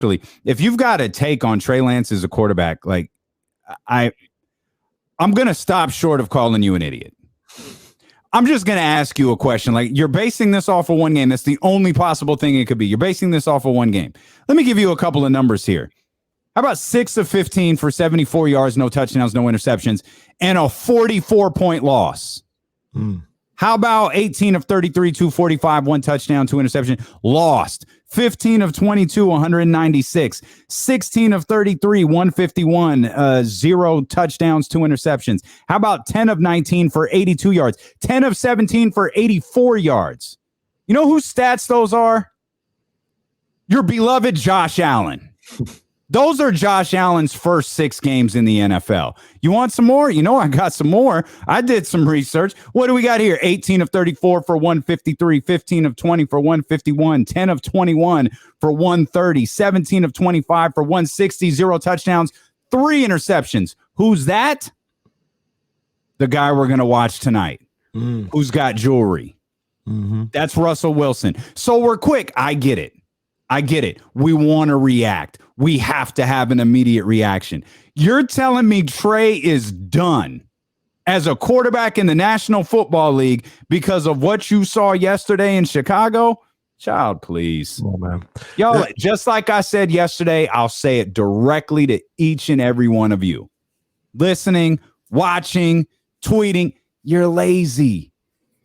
if you've got a take on Trey Lance as a quarterback, like I'm going to stop short of calling you an idiot. I'm just going to ask you a question. Like, you're basing this off of one game. That's the only possible thing it could be. You're basing this off of one game. Let me give you a couple of numbers here. How about 6 of 15 for 74 yards, no touchdowns, no interceptions, and a 44-point loss? How about 18 of 33, 245, 1 touchdown, 2 interception, lost? 15 of 22, 196. 16 of 33, 151, 0 touchdowns, 2 interceptions. How about 10 of 19 for 82 yards? 10 of 17 for 84 yards. You know whose stats those are? Your beloved Josh Allen. Those are Josh Allen's first 6 games in the NFL. You want some more? You know I got some more. I did some research. What do we got here? 18 of 34 for 153, 15 of 20 for 151, 10 of 21 for 130, 17 of 25 for 160, 0 touchdowns, 3 interceptions. Who's that? The guy we're going to watch tonight. Who's got jewelry. That's Russell Wilson. So we're quick. I get it. We want to react. We have to have an immediate reaction. You're telling me Trey is done as a quarterback in the National Football League because of what you saw yesterday in Chicago? Child, please. Oh, man. Y'all, just like I said yesterday, I'll say it directly to each and every one of you. Listening, watching, tweeting, you're lazy.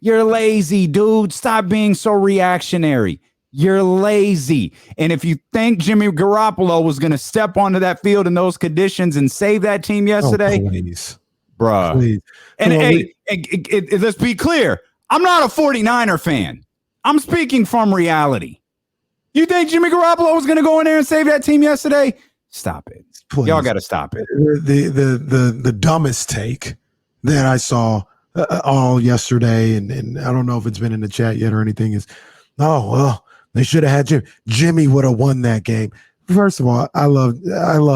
You're lazy, dude. Stop being so reactionary. You're lazy. And if you think Jimmy Garoppolo was going to step onto that field in those conditions and save that team yesterday, bruh. Please. And hey, let's be clear. I'm not a 49er fan. I'm speaking from reality. You think Jimmy Garoppolo was going to go in there and save that team yesterday? Stop it. Please. Y'all got to stop it. The dumbest take that I saw all yesterday, and I don't know if it's been in the chat yet or anything, is, oh, well, they should have had Jimmy. Jimmy would have won that game. First of all, I love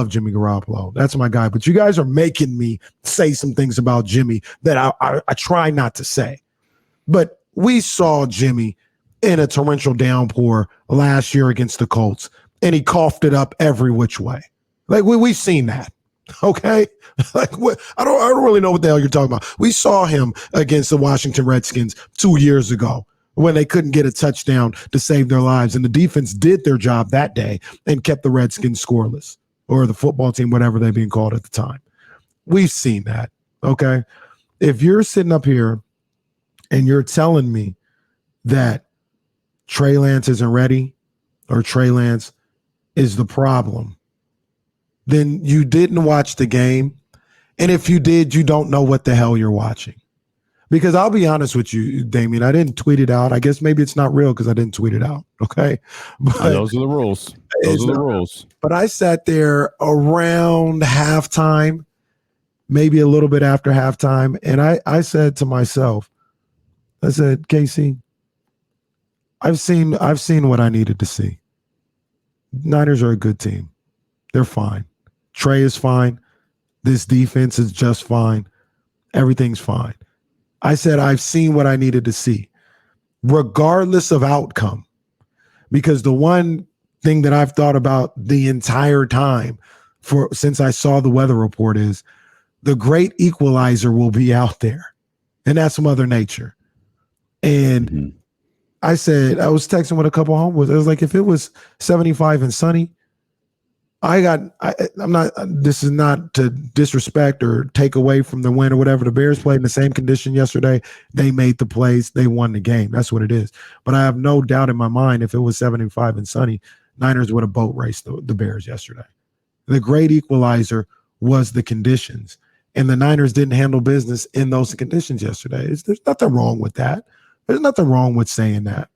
Jimmy Garoppolo. That's my guy. But you guys are making me say some things about Jimmy that I try not to say. But we saw Jimmy in a torrential downpour last year against the Colts, and he coughed it up every which way. Like we've seen that. Okay, like what? I don't really know what the hell you're talking about. We saw him against the Washington Redskins 2 years ago, when they couldn't get a touchdown to save their lives. And the defense did their job that day and kept the Redskins scoreless, or the football team, whatever they're being called at the time. We've seen that, okay? If you're sitting up here and you're telling me that Trey Lance isn't ready or Trey Lance is the problem, then you didn't watch the game. And if you did, you don't know what the hell you're watching. Because I'll be honest with you, Damien, I didn't tweet it out. I guess maybe it's not real because I didn't tweet it out. Okay. But those are the rules. Those are the rules. But I sat there around halftime, maybe a little bit after halftime. And I said to myself, I said, Casey, I've seen what I needed to see. Niners are a good team. They're fine. Trey is fine. This defense is just fine. Everything's fine. I said, I've seen what I needed to see, regardless of outcome. Because the one thing that I've thought about the entire time since I saw the weather report is the great equalizer will be out there. And that's Mother Nature. And I said, I was texting with a couple of homeboys. I was like, if it was 75 and sunny, this is not to disrespect or take away from the win or whatever. The Bears played in the same condition yesterday. They made the plays. They won the game. That's what it is. But I have no doubt in my mind, if it was 75 and sunny, Niners would have boat raced the Bears yesterday. The great equalizer was the conditions. And the Niners didn't handle business in those conditions yesterday. There's nothing wrong with that. There's nothing wrong with saying that.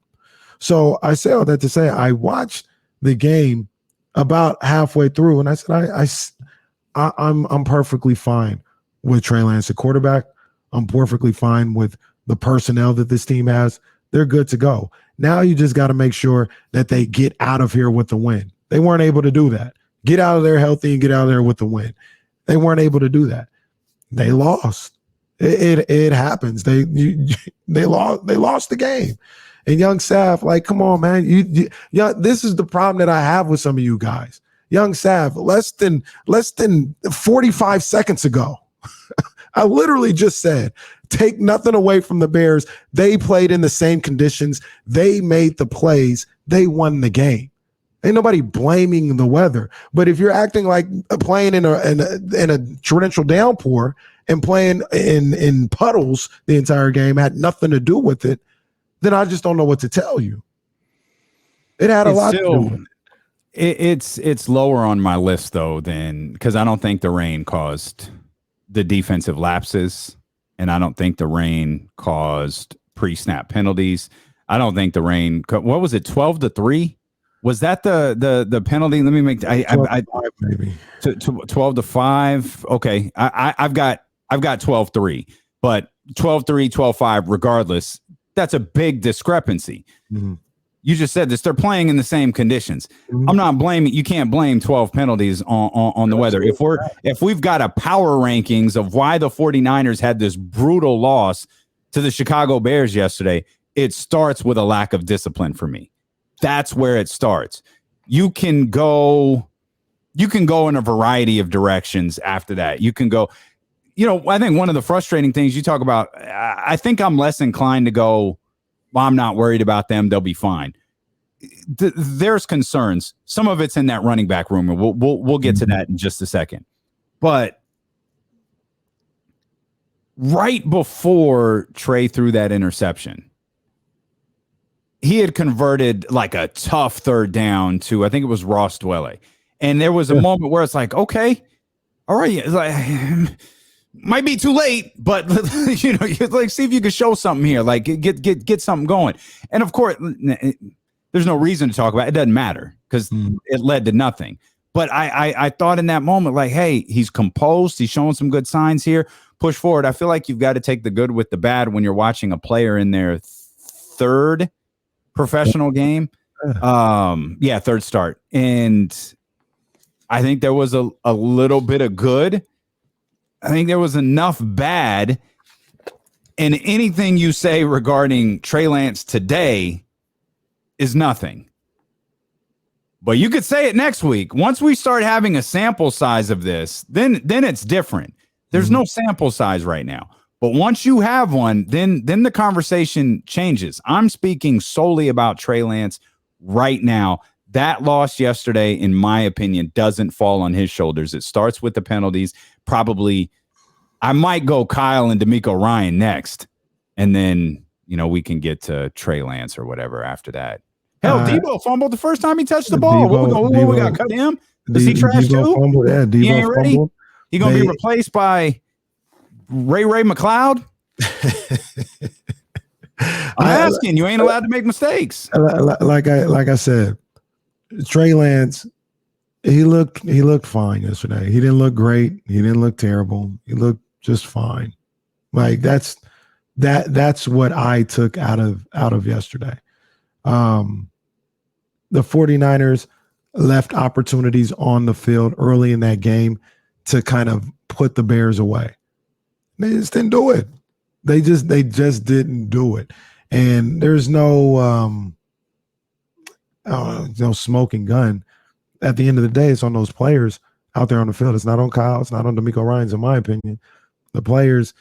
So I say all that to say I watched the game about halfway through, and I said, I'm perfectly fine with Trey Lance, the quarterback. I'm perfectly fine with the personnel that this team has. They're good to go. Now you just got to make sure that they get out of here with the win. They weren't able to do that. Get out of there healthy and get out of there with the win. They weren't able to do that. They lost. It happens. They lost the game. And young Sav, like, come on, man. This is the problem that I have with some of you guys. Young Sav, less than 45 seconds ago, I literally just said, take nothing away from the Bears. They played in the same conditions. They made the plays. They won the game. Ain't nobody blaming the weather. But if you're acting like playing in a torrential downpour and playing in puddles the entire game had nothing to do with it, then I just don't know what to tell you. It had a lot to do with it. It's lower on my list though, than because I don't think the rain caused the defensive lapses, and I don't think the rain caused pre-snap penalties. I don't think the rain. What was it? 12-3. Was that the penalty? Let me make. I maybe 12-5. Okay, I've got 12-3, but 12-3, 12-5. Regardless, that's a big discrepancy. Mm-hmm. You just said this. They're playing in the same conditions. Mm-hmm. I'm not blaming. You can't blame 12 penalties on the weather. If we've got a power rankings of why the 49ers had this brutal loss to the Chicago Bears yesterday, it starts with a lack of discipline for me. That's where it starts. You can go in a variety of directions after that. You can go, I think one of the frustrating things you talk about, I think I'm less inclined to go, well, I'm not worried about them. They'll be fine. There's concerns. Some of it's in that running back room. We'll get to that in just a second. But right before Trey threw that interception, he had converted like a tough third down to, I think it was Ross Dwelle. And there was a moment where it's like, okay, all right. It's like, might be too late, but like, see if you can show something here, like get something going. And of course, there's no reason to talk about it. It doesn't matter because it led to nothing. But I thought in that moment, like, hey, he's composed. He's showing some good signs here. Push forward. I feel like you've got to take the good with the bad when you're watching a player in their third professional game. Third start. And I think there was a little bit of good. I think there was enough bad. And anything you say regarding Trey Lance today is nothing. But you could say it next week. Once we start having a sample size of this, then it's different. There's no sample size right now. But once you have one, then the conversation changes. I'm speaking solely about Trey Lance right now. That loss yesterday, in my opinion, doesn't fall on his shoulders. It starts with the penalties. Probably, I might go Kyle and D'Amico Ryan next. And then, we can get to Trey Lance or whatever after that. Hell, Debo fumbled the first time he touched the ball. What we got? Cut him? Is he trash too? Fumbled. Yeah, Debo he ain't ready. Fumbled. He going to be replaced by Ray McLeod? I'm asking. You ain't allowed to make mistakes. Like I said, Trey Lance, he looked fine yesterday. He didn't look great. He didn't look terrible. He looked just fine. Like that's what I took out of yesterday. The 49ers left opportunities on the field early in that game to kind of put the Bears away. They just didn't do it. They just didn't do it. And there's no smoking gun. At the end of the day, it's on those players out there on the field. It's not on Kyle. It's not on D'Amico Ryans, in my opinion. The players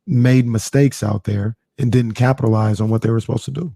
made mistakes out there and didn't capitalize on what they were supposed to do.